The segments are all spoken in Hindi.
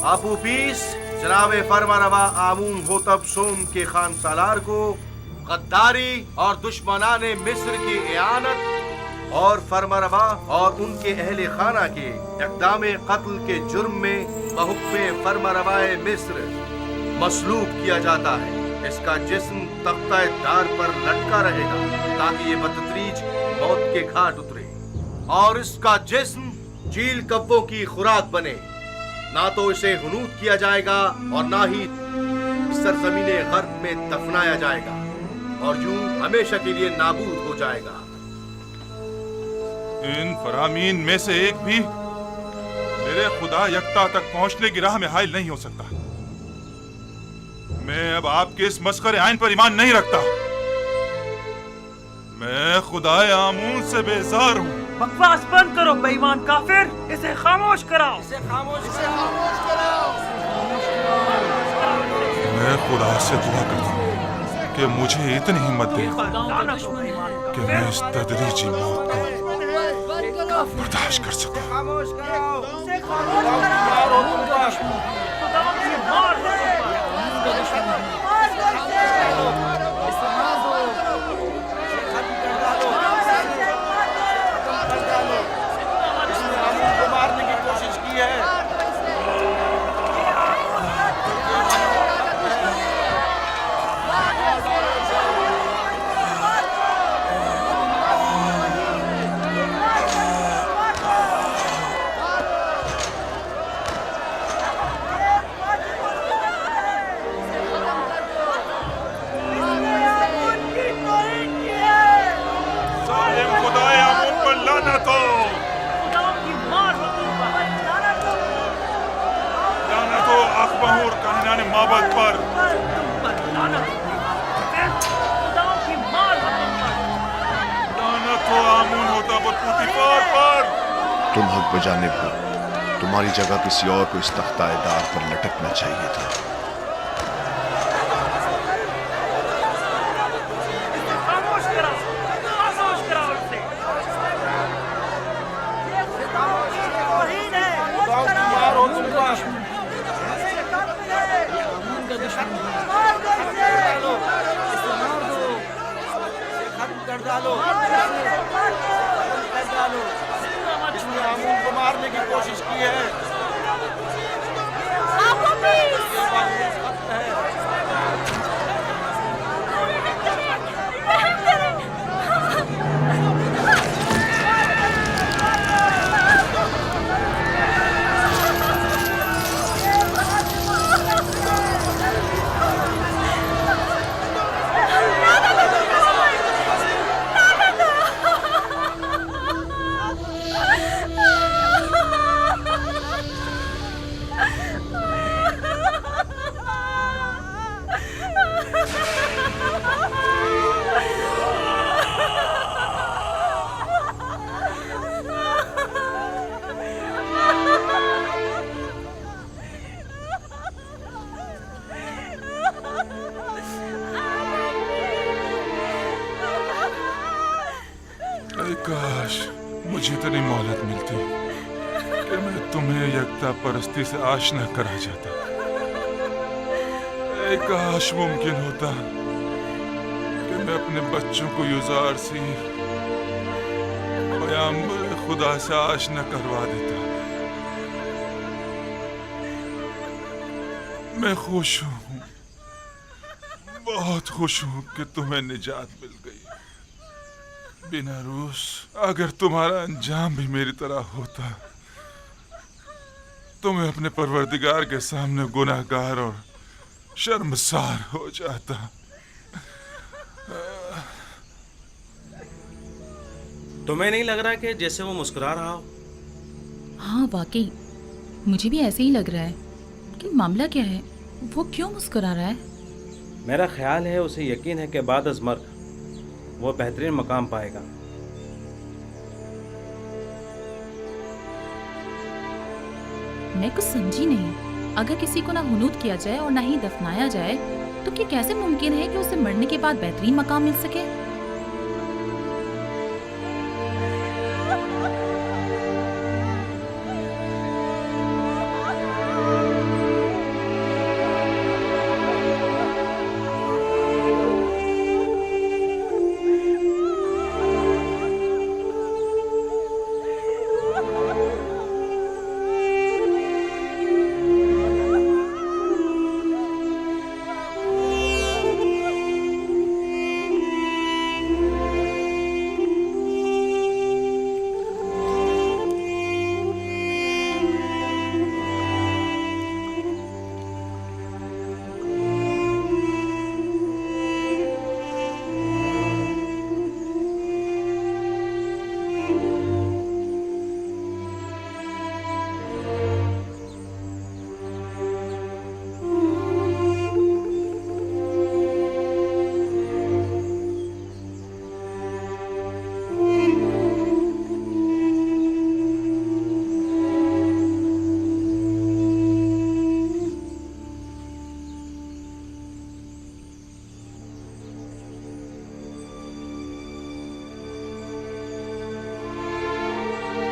आपू पीस जनाबे फरमारवा आमून होतब सोम के खान सालार को गद्दारी और दुश्मनाने मिस्र की इयानत और फरमारवा और उनके अहले खाना के इक़दामे कत्ल के जुर्म में बहुक्मे फरमारवाए मिस्र मसलूब किया जाता है। इसका जिस्म तख्ता दार पर लटका रहेगा ताकि ये बतदरीज मौत के घाट उतरे और इसका जिस्म चील कब्बों की खुराक बने। ना तो इसे हुनूद किया जाएगा और ना ही सरजमीने गर्ब में दफनाया जाएगा और यूं हमेशा के लिए नाबूद हो जाएगा। इन फरामीन में से एक भी मेरे खुदा यक्ता तक पहुंचने की राह में हाइल नहीं हो सकता। मैं अब आपके इस मस्खरे आइन पर ईमान नहीं रखता। मैं खुदाए आमून से बेजार हूँ। बकवास बंद करो बेईमान काफिर, इसे खामोश कराओ। मैं खुदा से दुआ करता हूँ कि मुझे इतनी हिम्मत दे कि मैं इस तदरीजी मौत को बर्दाश्त कर सकूं। मारने की कोशिश की है। तुम हक बजानिब हो। तुम्हारी जगह किसी और को इस तख्ताएदार पर लटकना चाहिए था। मारने की कोशिश की है। काश मुझे इतनी मोहलत मिलती कि मैं तुम्हें यकता परस्ती से आशना करा जाता। काश मुमकिन होता कि मैं अपने बच्चों को युजार सी पैगंबर खुदा से आशना करवा देता। मैं खुश हूँ, बहुत खुश हूँ कि तुम्हें निजात मिल गई। बिना रूस, अगर तुम्हारा अंजाम भी मेरी तरह होता तो मैं अपने परवरदिगार के सामने गुनाहगार और शर्मसार हो जाता। तुम्हें नहीं लग रहा कि जैसे वो मुस्कुरा रहा हो? हाँ वाकई मुझे भी ऐसे ही लग रहा है। कि मामला क्या है? वो क्यों मुस्कुरा रहा है? मेरा ख्याल है उसे यकीन है कि बाद अज़ मर्ग वो बेहतरीन मकाम पाएगा। मैं कुछ समझी नहीं। अगर किसी को ना हुनूद किया जाए और ना ही दफनाया जाए तो क्या कैसे मुमकिन है कि उसे मरने के बाद बेहतरीन मकाम मिल सके?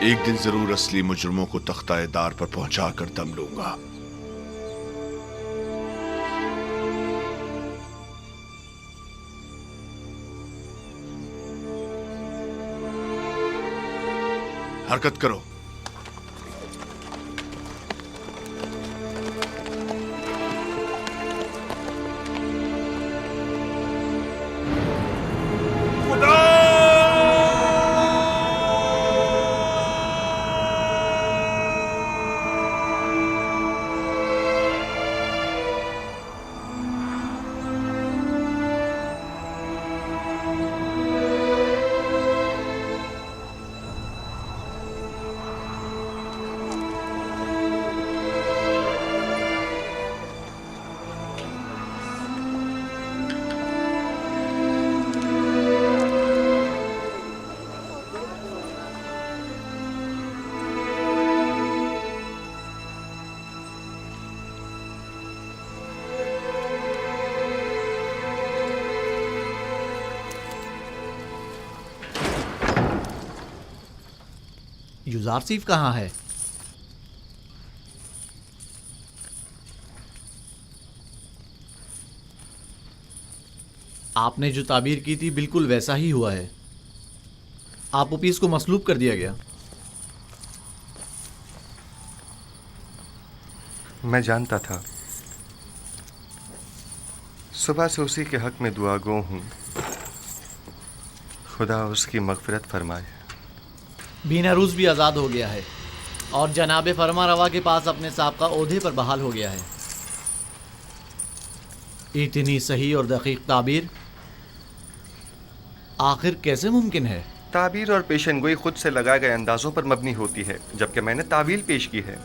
एक दिन जरूर असली मुजरिमों को तख्ता-ए-दार पर पहुंचाकर दम लूंगा। हरकत करो। युजारसीफ कहाँ है? आपने जो ताबीर की थी बिल्कुल वैसा ही हुआ है। आपूपीस को मसलूब कर दिया गया। मैं जानता था। सुबह से उसी के हक में दुआ गो हूँ। खुदा उसकी मगफिरत फरमाए। बीनारूस भी आज़ाद हो गया है और जनाब फरमा रवा के पास अपने साबका ओहदे पर बहाल हो गया है। इतनी सही और दकीक ताबीर आखिर कैसे मुमकिन है? ताबीर और पेशनगोई खुद से लगाए गए अंदाजों पर मबनी होती है, जबकि मैंने तावील पेश की है।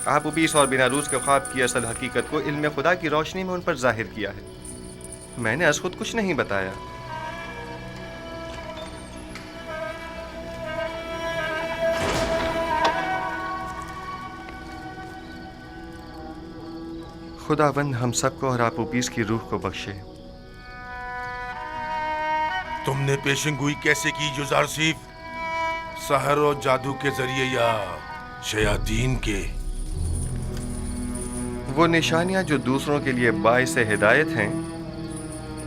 आपूपीस और बीनारूस के ख्वाब की असल हकीकत को इल्म खुदा की रोशनी में उन पर जाहिर किया है। मैंने अस खुद कुछ नहीं बताया। खुदावंद हम सबको और आपूपीस की रूह को बख्शे। तुमने पेशेंगोई कैसे की युजारसीफ? सहर और जादू के जरिए या शयातीन के? वो निशानियां जो दूसरों के लिए बाइस हिदायत हैं,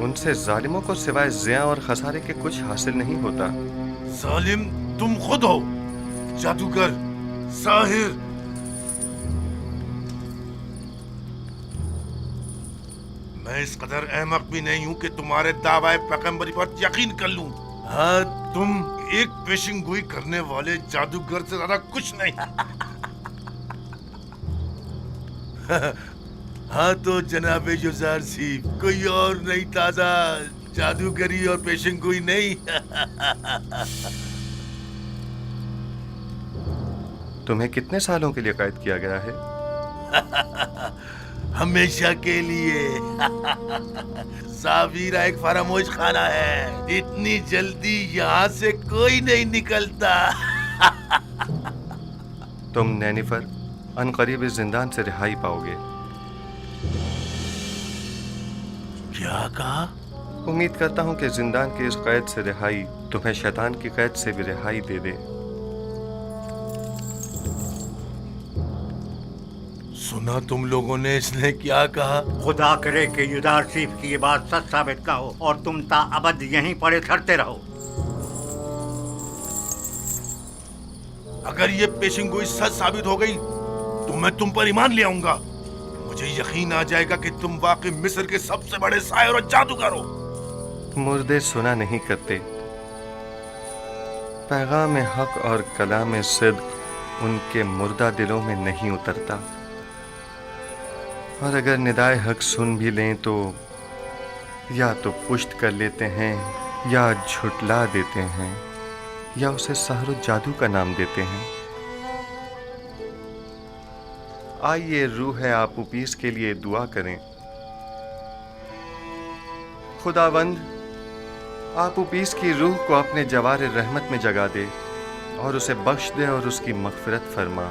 उनसे जालिमों को सिवाय ज़िया और खसारे के कुछ हासिल नहीं होता। जालिम तुम खुद हो, जादूगर, साहिर। मैं इस कदर अहमक भी नहीं हूं कि तुम्हारे दावाए पैगंबरी पर यकीन कर लूं। हाँ, तुम एक पेशिंगोई करने वाले जादूगर से ज्यादा कुछ नहीं। हाँ तो जनाब युजारसीफ, कोई और नहीं, ताजा जादूगरी और पेशिंगोई नहीं। तुम्हें कितने सालों के लिए कैद किया गया है? हमेशा के लिए। सावीरा एक फरामोश खाना है, इतनी जल्दी यहाँ से कोई नहीं निकलता। तुम नैनिफर अनकरीब इस जिंदान से रिहाई पाओगे। क्या कहा? उम्मीद करता हूँ कि जिंदान की इस कैद से रिहाई तुम्हें शैतान की कैद से भी रिहाई दे दे। सुना तुम लोगों ने इसने क्या कहा? खुदा करे कि युजारसीफ की ये बात सच साबित का हो और तुम ताअबद यहीं पड़े ठहरते रहो। अगर ये पेशिंगोई सच साबित हो गई तो मैं तुम पर ईमान ले आऊंगा। मुझे यकीन आ जाएगा कि तुम वाकई मिस्र के सबसे बड़े साहिर और जादूगर हो। मुर्दे सुना नहीं करते। पैगाम हक और कलाम सिद्क उनके मुर्दा दिलों में नहीं उतरता, और अगर निदाए हक सुन भी लें तो या तो पुष्ट कर लेते हैं, या झुटला देते हैं, या उसे सहर और जादू का नाम देते हैं। आइए रूह आपूपीस के लिए दुआ करें। खुदावंद आपूपीस की रूह को अपने जवार रहमत में जगा दे और उसे बख्श दे और उसकी मगफिरत फरमा।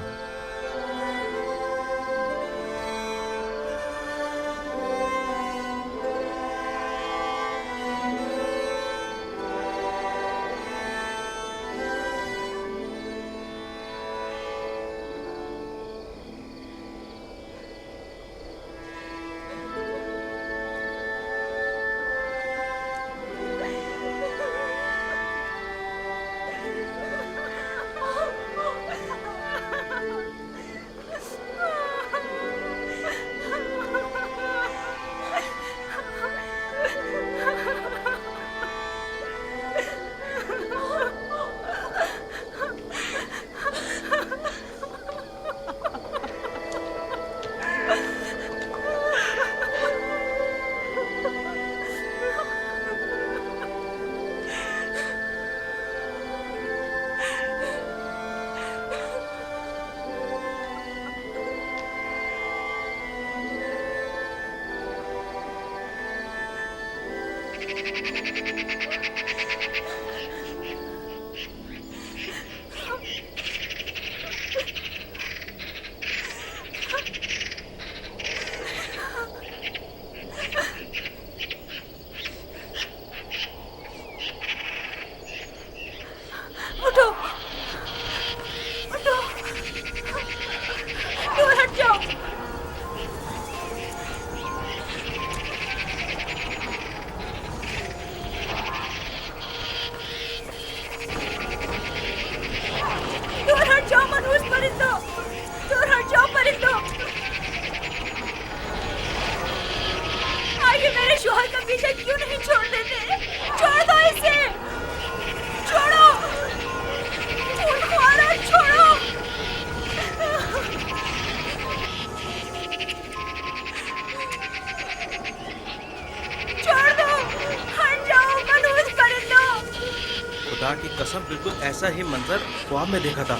खुदा की कसम बिल्कुल ऐसा ही मंजर ख्वाब में देखा था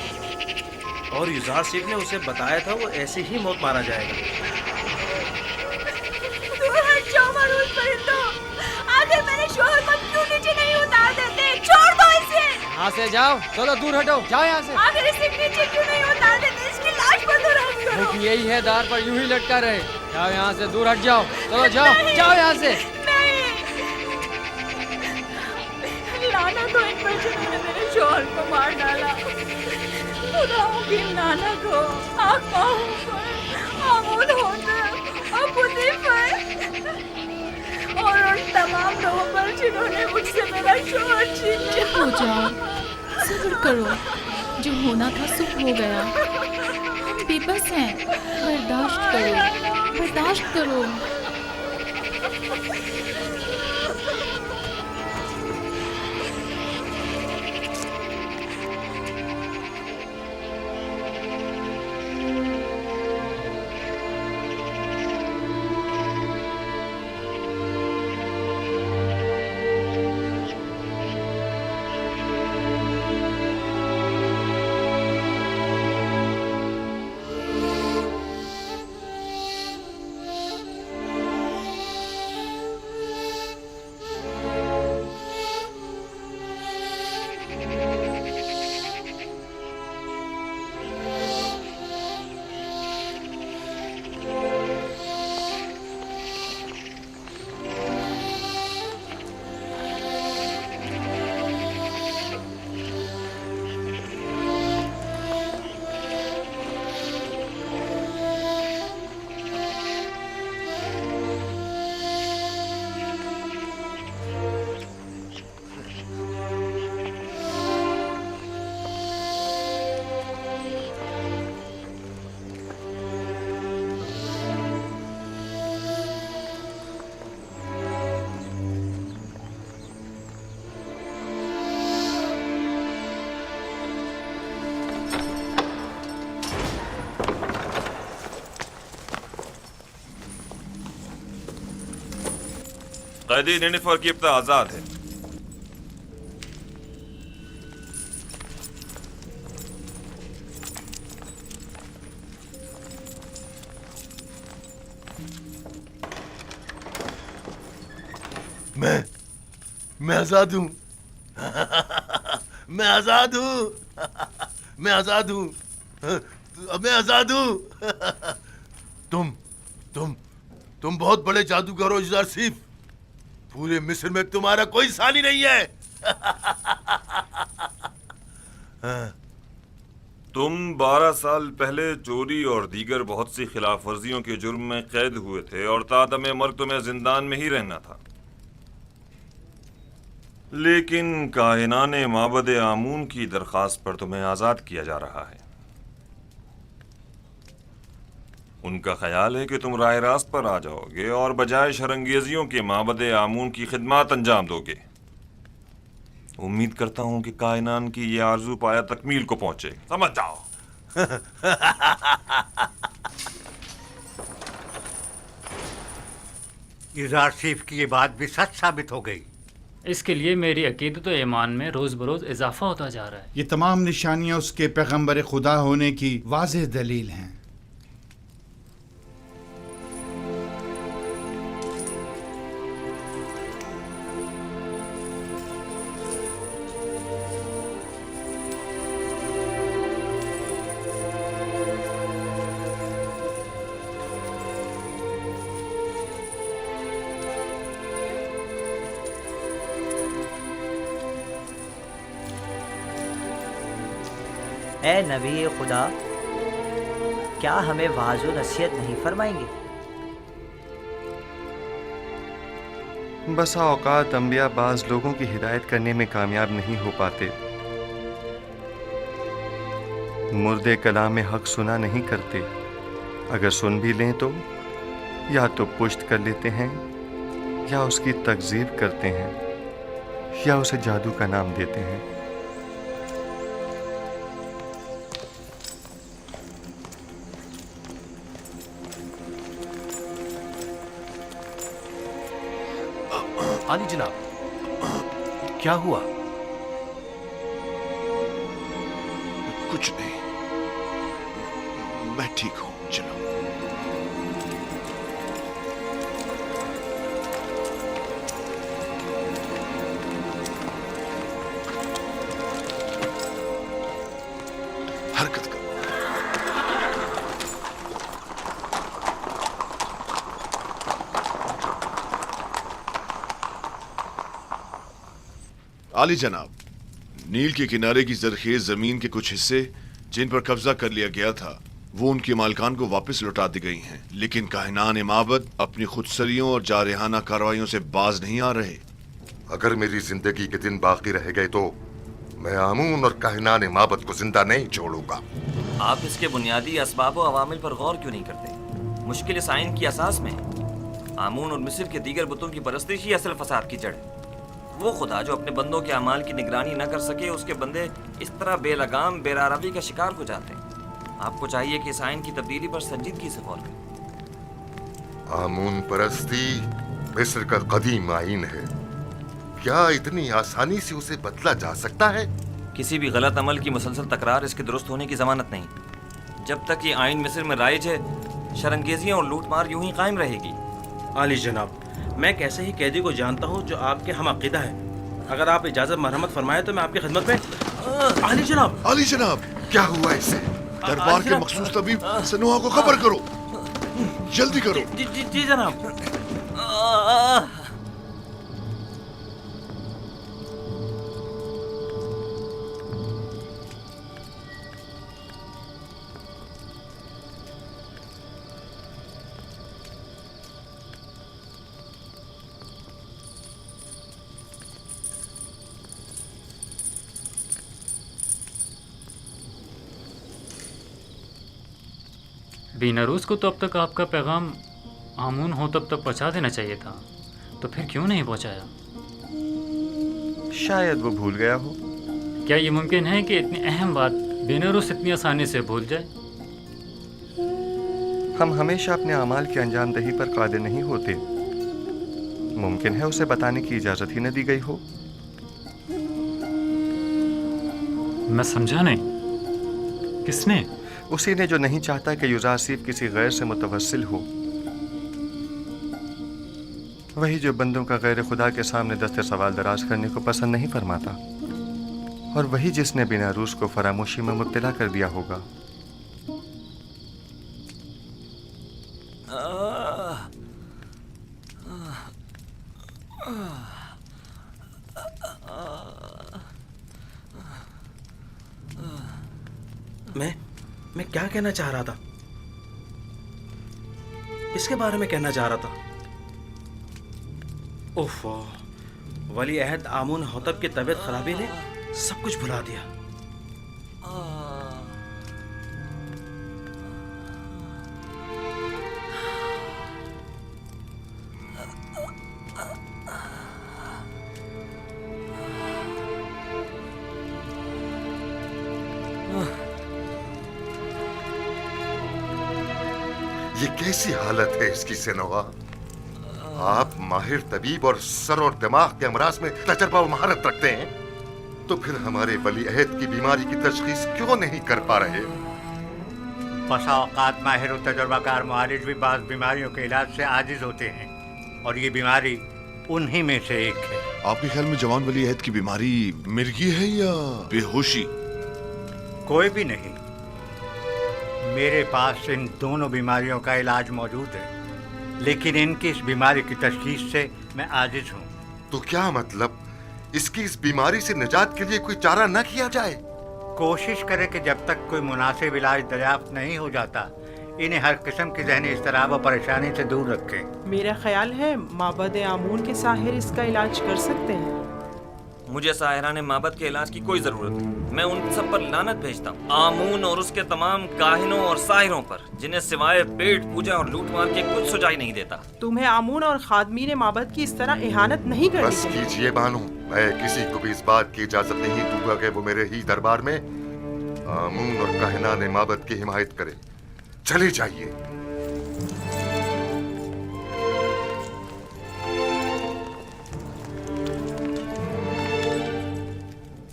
और युजार शेख ने उसे बताया था वो ऐसे ही मौत मारा जाएगा। दूर हट जाओ मरूज परिंदो, आखिर मेरे शोहर को क्यों नीचे नहीं उतार देते? छोड़ दो इसे। यहाँ से जाओ, चलो दूर हटो, जाओ यहाँ से। आखिर इसे नीचे क्यों नहीं उतार देते? इसकी लाश पर तो रहम करो। क्योंकि यही है, दार पर यूं ही लटका रहे। जाओ यहाँ से, दूर हट जाओ, चलो जाओ, जाओ यहाँ से। लाना तो इन पर जिन्होंने मेरे शोहर को मार डाला। खुदाओं की लानत हो आकाओं पर, आमूद होकर और बुद्धि पर और उन तमाम लोगों पर जिन्होंने मुझसे मेरा शोहर छीन लिया। हो जाओ, सब्र करो, जो होना था सुख हो गया। हम बेबस हैं, बर्दाश्त करो, बर्दाश्त करो। कैदी निनिफर की इब्ता आजाद है। मैं आजाद हूं। मैं आजाद हूं। मैं आजाद हूं। मैं आजाद हूं। तुम बहुत बड़े जादूगर हो युजार सिफ। पूरे मिस्र में तुम्हारा कोई सानी नहीं है। तुम 12 साल पहले चोरी और दीगर बहुत सी खिलाफ वर्जियों के जुर्म में कैद हुए थे और तादम मर्ग तुम्हें जिंदान में ही रहना था। लेकिन काहिनाने माबद आमून की दरखास्त पर तुम्हें आजाद किया जा रहा है। उनका ख्याल है कि तुम राह रास्त पर आ जाओगे और बजाय शरंगेजियों के माबद आमून की खिदमत अंजाम दोगे। उम्मीद करता हूं कि कायनान की ये आरजू पाया तकमील को पहुंचे। समझ जाओ। युजार सिफ की ये बात भी सच साबित हो गई। इसके लिए मेरी अकीदत और ईमान में रोज बरोज इजाफा होता जा रहा है। ये तमाम निशानियां उसके पैगंबर खुदा होने की वाज़ेह दलील हैं। ए नबी खुदा, क्या हमें वाज़ो नसीहत नहीं फरमाएंगे? बसा औकात अंबिया बाज लोगों की हिदायत करने में कामयाब नहीं हो पाते। मुर्दे कलाम हक सुना नहीं करते। अगर सुन भी लें तो या तो पुश्त कर लेते हैं या उसकी तकज़ीब करते हैं या उसे जादू का नाम देते हैं। आली जनाब, क्या हुआ? कुछ नहीं, मैं ठीक हूं, चलो। हरकत करो। आली जनाब, नील के किनारे की जरखेज जमीन के कुछ हिस्से जिन पर कब्जा कर लिया गया था वो उनके मालिकान को वापस लौटा दी गई हैं, लेकिन काहिनान माबद अपनी खुदसरियों और जारहाना कार्रवाइयों से बाज नहीं आ रहे। अगर मेरी जिंदगी के दिन बाकी रह गए तो मैं आमून और काहिनान माबद को जिंदा नहीं छोड़ूंगा। आप इसके बुनियादी असबाब और अवामिल पर गौर क्यों नहीं करते? मुश्किल इस आइन की असास में आमून और मिस्र के दीगर बुतों की परस्तिश ही असल फसाद की जड़ है। वो खुदा जो अपने बंदों के अमाल की निगरानी न कर सके, उसके बंदे इस तरह बेलगाम बेरारवी का शिकार हो जाते हैं। आपको चाहिए कि इस आइन की तब्दीली पर संजीदगी से गौर करें। आमून परस्ती मिस्र का कदीम आइन है, क्या इतनी आसानी से उसे बदला जा सकता है? किसी भी गलत अमल की मुसलसल तकरार इसके दुरुस्त होने की जमानत नहीं। जब तक ये आइन मिस्र में राइज है, शरंगेजियां और लूटमार यूं ही कायम रहेगी। आली जनाब, मैं एक ऐसे ही कैदी को जानता हूँ जो आपके हम अकीदा है। अगर आप इजाजत मरहमत फरमाए तो मैं आपकी खिदमत में। आली जनाब, आली जनाब, क्या हुआ इसे? दरबार के मखसूस तबीब सनुआ को खबर करो, जल्दी करो। जी जनाब। बीनारूस को तो अब तक आपका पैगाम आमून हो तब तक पहुंचा देना चाहिए था, तो फिर क्यों नहीं पहुंचाया? शायद वो भूल गया हो। क्या ये मुमकिन है कि इतनी अहम बात बीनारूस इतनी आसानी से भूल जाए? हम हमेशा अपने अमाल की अंजामदही पर कादिर नहीं होते। मुमकिन है उसे बताने की इजाजत ही न दी गई हो। मैं समझा नहीं, किसने? उसी ने जो नहीं चाहता कि युजारसीफ किसी गैर से मुतवस्सिल हो। वही जो बंदों का गैर खुदा के सामने दस्ते सवाल दराज करने को पसंद नहीं फरमाता, और वही जिसने बीनारूस को फरामोशी में मुब्तला कर दिया होगा। मैं क्या कहना चाह रहा था? किसके बारे में कहना चाह रहा था? ओफो, वली अहद आमून होतब की तबीयत खराबी ने सब कुछ भुला दिया। ये कैसी हालत है इसकी सेनोवा? आप माहिर तबीब और सर और दिमाग के अमराज में तजर्बा और महारत रखते हैं, तो फिर हमारे वली अहद की बीमारी की तशखीस क्यों नहीं कर पा रहे? बसा औकात माहिर और तजर्बाकार मुआलिज भी बाज़ बीमारियों के इलाज से आजिज होते हैं, और ये बीमारी उन्हीं में से एक है। आपके ख्याल में जवान वली अहद की बीमारी मिर्गी है या बेहोशी? कोई भी नहीं। मेरे पास इन दोनों बीमारियों का इलाज मौजूद है, लेकिन इनकी इस बीमारी की तशखीस से मैं आजिज हूँ। तो क्या मतलब, इसकी इस बीमारी से निजात के लिए कोई चारा न किया जाए? कोशिश करें कि जब तक कोई मुनासिब इलाज दरियाफ्त नहीं हो जाता, इन्हें हर किस्म की ज़हनी इज़्तिराब और परेशानी से दूर रखें। मेरा ख्याल है माबद आमून के साहिर इसका इलाज कर सकते हैं। मुझे साहिराने माबद के इलाज की कोई जरूरत नहीं। मैं उन सब पर लानत भेजता हूँ, आमून और उसके तमाम काहिनों और साहिरों पर, जिन्हें सिवाय पेट पूजा और लूटमार के कुछ सुझाई नहीं देता। तुम्हें आमून और खादमीन माबद की इस तरह इहानत नहीं करनी बस कीजिए बानो, मैं किसी को भी इस बात की इजाजत नहीं दूंगा कि वो मेरे ही दरबार में आमून और काहिनान माबद की हिमायत करे। चले जाइए।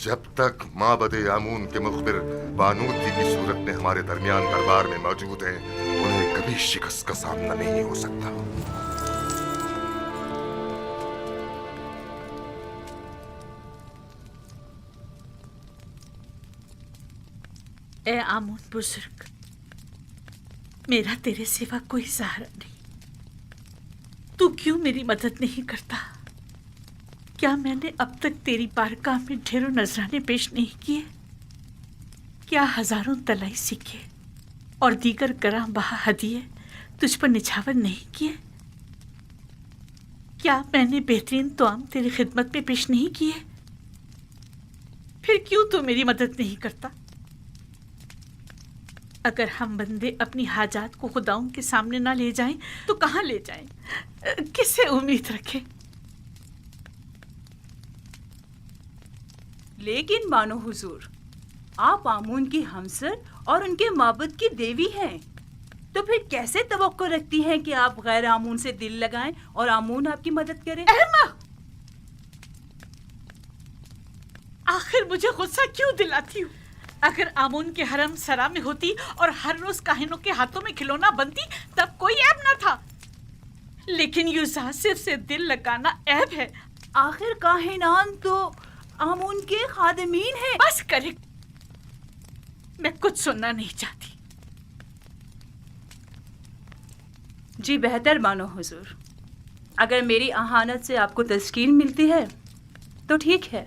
जब तक माबदे आमून के मुखबिर बानूती की सूरत में हमारे दरमियान दरबार में मौजूद हैं, उन्हें कभी शिकस्त का सामना नहीं हो सकता। ए आमून बुजुर्ग, मेरा तेरे सिवा कोई सहारा नहीं। तू क्यों मेरी मदद नहीं करता? क्या मैंने अब तक तेरी बारगाह में ढेरों नजराने पेश नहीं किए? क्या हजारों तलाई सिक्के और दीगर गराम बहा हदिये तुझ पर निछावर नहीं किए? क्या मैंने बेहतरीन तोआम तेरी खिदमत में पेश नहीं किए? फिर क्यों तू मेरी मदद नहीं करता? अगर हम बंदे अपनी हाजात को खुदाओं के सामने ना ले जाएं तो कहाँ ले जाएं? किससे उम्मीद रखें? लेकिन मानो हुजूर, आप आमून की हमसर और उनके माबद की देवी हैं, तो फिर कैसे तवक्को रखती हैं कि आप गैर आमून से दिल लगाएं और आमून आपकी मदद करे? आखिर मुझे गुस्सा क्यों दिलाती हूँ? अगर आमून के हरम सरा में होती और हर रोज काहिनों के हाथों में खिलौना बनती तब कोई ऐब न था, लेकिन यूजासिफ से दिल लगाना ऐब है। आखिर काहिनान तो आमून के खादिमीन हैं। बस करे, मैं कुछ सुनना नहीं चाहती। जी बेहतर मानो हुजूर, अगर मेरी अहानत से आपको तस्कीन मिलती है तो ठीक है,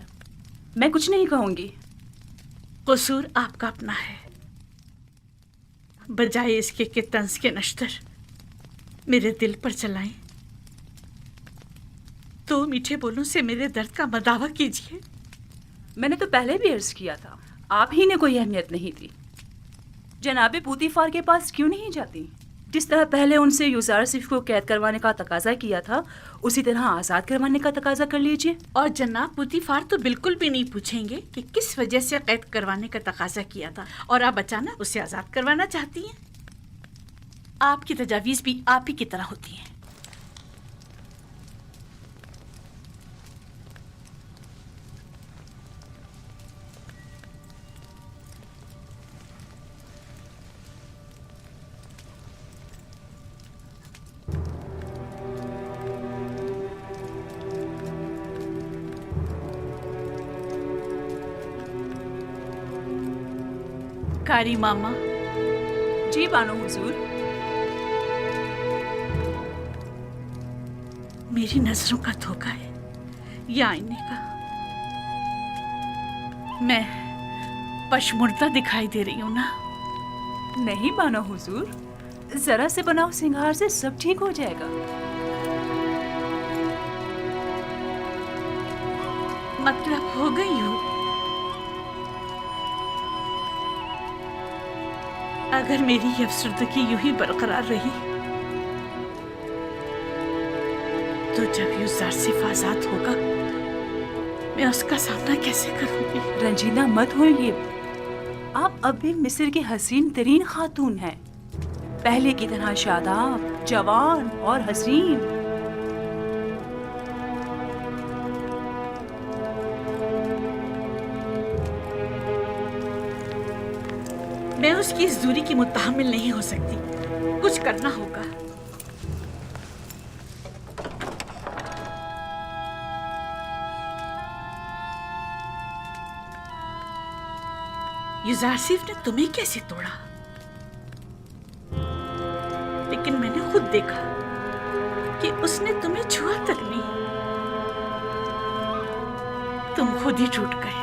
मैं कुछ नहीं कहूंगी। कसूर आपका अपना है, बजाय इसके कि तंज के नश्तर मेरे दिल पर चलाएं, तो मीठे बोलों से मेरे दर्द का मदावा कीजिए। मैंने तो पहले भी अर्ज किया था, आप ही ने कोई अहमियत नहीं दी। जनाबे पूतीफार के पास क्यों नहीं जाती? जिस तरह पहले उनसे यूजारसिफ को कैद करवाने का तकाजा किया था, उसी तरह आज़ाद करवाने का तकाजा कर लीजिए। और जनाब पूतीफार तो बिल्कुल भी नहीं पूछेंगे कि किस वजह से कैद करवाने का तकाजा किया था और आप अचानक उसे आज़ाद करवाना चाहती हैं। आपकी तजावीज़ भी आप ही की तरह होती हैं। कारी मामा। जी बानो हुजूर। मेरी नजरों का धोखा है या आईने का? मैं पशमुर्दा दिखाई दे रही हूँ ना? नहीं बानो हुजूर, जरा से बनाओ सिंगार से सब ठीक हो जाएगा। मतलब हो गई हूँ? अगर मेरी ये अफसरदगी यूं ही बरकरार रही तो जब यूजारसिफ आजाद होगा मैं उसका सामना कैसे करूंगी? रंजीदा मत होइए, आप अब भी मिस्र की हसीन तरीन खातून हैं, पहले की तरह शादाब, जवान और हसीन। मैं उसकी इस दूरी की मुत्तहमिल नहीं हो सकती, कुछ करना होगा। यूजारसिफ ने तुम्हें कैसे तोड़ा? लेकिन मैंने खुद देखा कि उसने तुम्हें छुआ तक नहीं, तुम खुद ही टूट गए,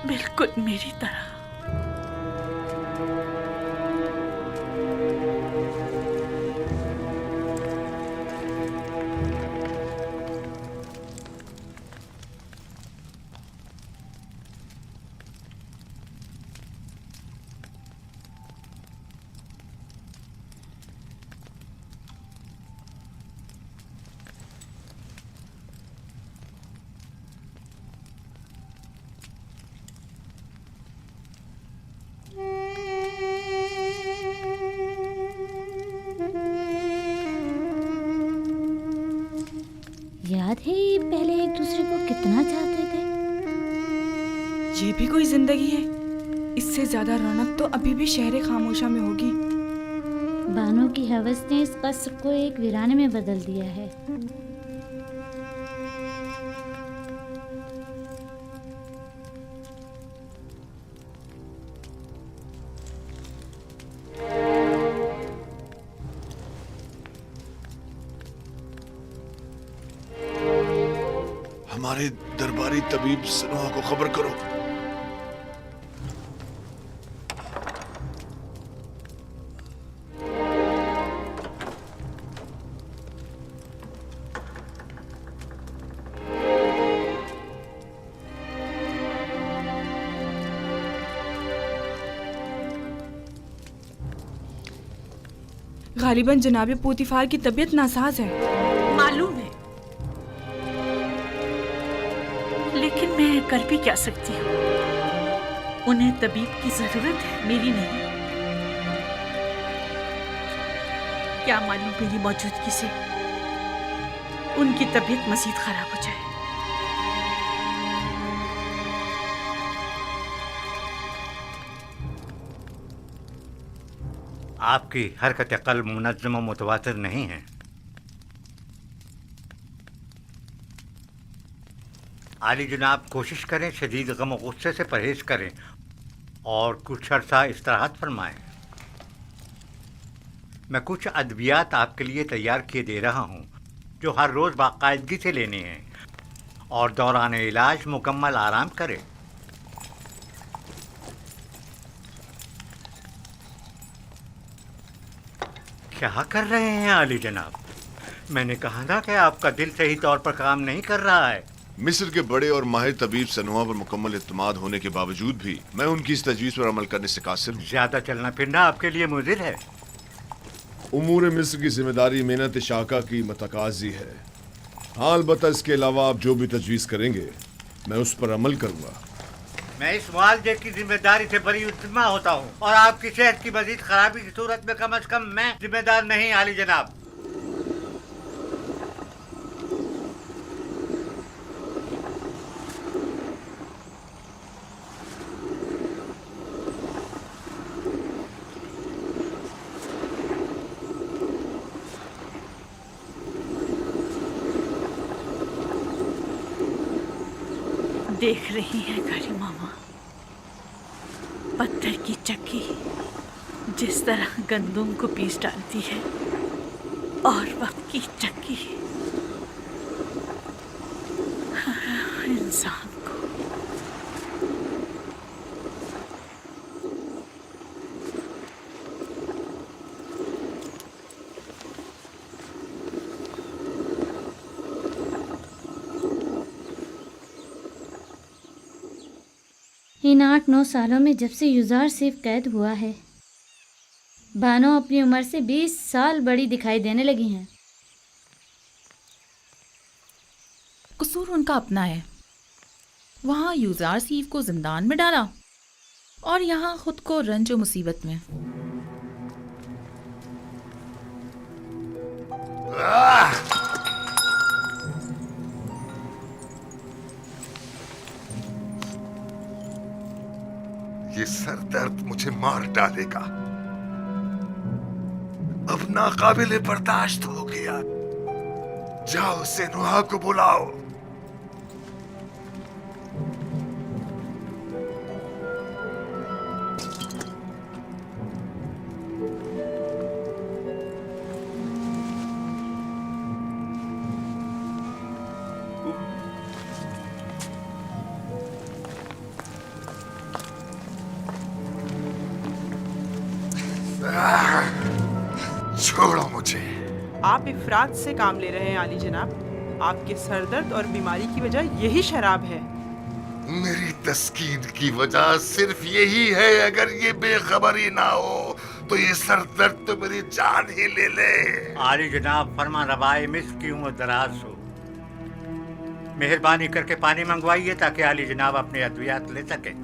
बिल्कुल मेरी तरह। याद है ये पहले एक दूसरे को कितना चाहते थे? ये भी कोई जिंदगी है? इससे ज्यादा रौनक तो अभी भी शहर खामोशा में होगी। बानो की हवस ने इस कसर को एक वीराने में बदल दिया है। हमारे दरबारी तबीब सनोहा को खबर करो। गालिबन जनाबे पोतीफार की तबीयत नासाज है। मालूम है, लेकिन मैं कर भी क्या सकती हूँ? उन्हें तबीब की जरूरत है, मेरी नहीं। क्या मालूम मेरी मौजूदगी से उनकी तबीयत मजीद खराब हो जाए। आपकी हरकत क़ल्ब मुनज़्ज़म व मुतवातिर नहीं है। आली जनाब, कोशिश करें शदीद गम और गुस्से से परहेज करें और कुछ अर्सा इस्तिराहत फरमाएं। मैं कुछ अद्वियात आपके लिए तैयार किए दे रहा हूँ जो हर रोज़ बाकायदगी से लेने हैं और दौरान इलाज मुकम्मल आराम करें। क्या कर रहे हैं आली जनाब? मैंने कहा ना कि आपका दिल सही तौर पर काम नहीं कर रहा है। मिस्र के बड़े और माहिर तबीब सनोहा पर मुकम्मल इत्मीनान होने के बावजूद भी मैं उनकी इस तजवीज़ पर अमल करने से कासिर हूँ। ज्यादा चलना फिरना आपके लिए मुज़िर है। उमूर मिस्र की जिम्मेदारी मेहनत शाका की मतकाजी है। हाँ, अलबत्ता इसके अलावा आप जो भी तजवीज़ करेंगे मैं उस पर अमल करूँगा। मैं इस मुआवजे की जिम्मेदारी से बड़ी उतमा होता हूँ और आपकी सेहत की मजीद खराबी की सूरत में कम अज कम मैं जिम्मेदार नहीं आली जनाब। देख रही है कारी मामा, पत्थर की चक्की जिस तरह गंदुम को पीस डालती है और वक्त की चक्की इंसान को। इन 8-9 सालों में जब से युजार सिर्फ कैद हुआ है, बानो अपनी उम्र से 20 साल बड़ी दिखाई देने लगी हैं। कसूर उनका अपना है। वहाँ यूजार सीफ को जिंदान में डाला और यहाँ खुद को रंज और मुसीबत में। ये सर दर्द मुझे मार डालेगा। अब नाकाबिले बर्दाश्त हो गया। जाओ सनोहा को बुलाओ। छोड़ो मुझे। आप इफरात से काम ले रहे हैं आली जनाब। आपके सरदर्द और बीमारी की वजह यही शराब है। मेरी तस्कीन की वजह सिर्फ यही है। अगर ये बेखबरी ना हो तो ये सरदर्द तो मेरी जान ही ले ले। आली जनाब, फरमा रवाए मिस्र की उम्र दराज हो। मेहरबानी करके पानी मंगवाइए ताकि आली जनाब अपने अद्वियात ले सके।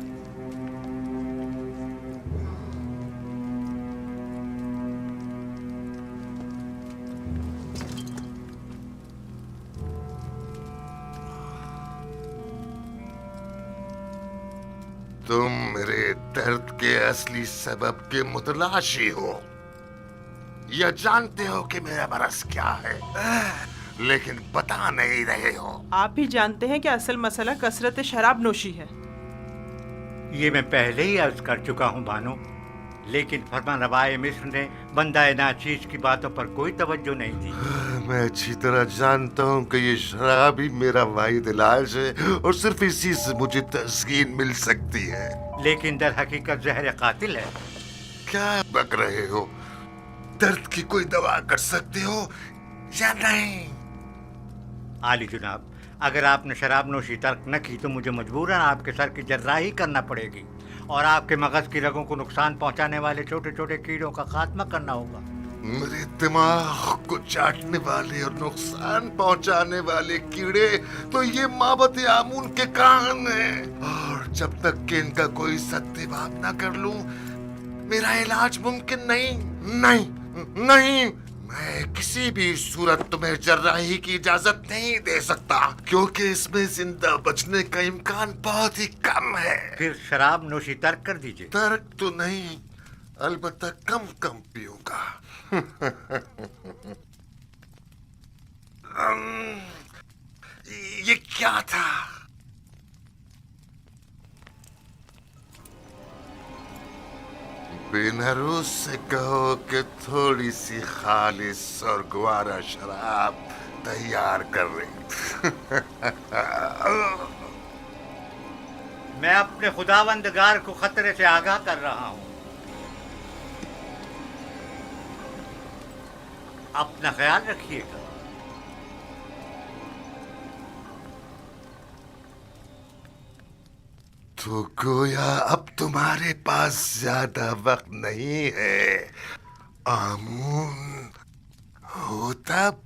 तुम मेरे दर्द के असली सबब के मुतलाशी हो। या जानते हो कि मेरा मरज क्या है, लेकिन बता नहीं रहे हो। आप भी जानते हैं कि असल मसला कसरत शराब नोशी है। ये मैं पहले ही अर्ज कर चुका हूँ बानो, लेकिन फरमानरवाए मिस्र ने बंदा नाचीज की बातों पर कोई तवज्जो नहीं दी। मैं अच्छी तरह जानता हूँ कि ये शराब ही मेरा वाहिद इलाज है और सिर्फ इसी से मुझे तस्कीन मिल सकती है। लेकिन दर हकीकत जहर कातिल है। क्या बक रहे हो? दर्द की कोई दवा कर सकते हो या नहीं? आली जुनाब, अगर आपने शराब नोशी तर्क न की तो मुझे मजबूरन आपके सर की जर्राही करना पड़ेगी और आपके मगज की रगों को नुकसान पहुंचाने वाले छोटे छोटे कीड़ों का खात्मा करना होगा। मेरे दिमाग को चाटने वाले और नुकसान पहुंचाने वाले कीड़े तो ये माबद आमून के कान हैं, और जब तक कि इनका कोई सद्दिवाब ना कर लूं मेरा इलाज मुमकिन नहीं। नहीं नहीं, मैं किसी भी सूरत तुम्हें जर्राही की इजाजत नहीं दे सकता, क्योंकि इसमें जिंदा बचने का इम्कान बहुत ही कम है। फिर शराब नोशी तर्क कर दीजिए। तर्क तो नहीं, अलबत्ता कम कम पीऊंगा। ये क्या था? बेनरूस से कहो कि थोड़ी सी खालिस और ग्वारा शराब तैयार कर रही। मैं अपने खुदावंदगार को खतरे से आगाह कर रहा हूँ। अपना ख्याल रखिएगा। तो गोया अब तुम्हारे पास ज्यादा वक्त नहीं है आमून हो तब।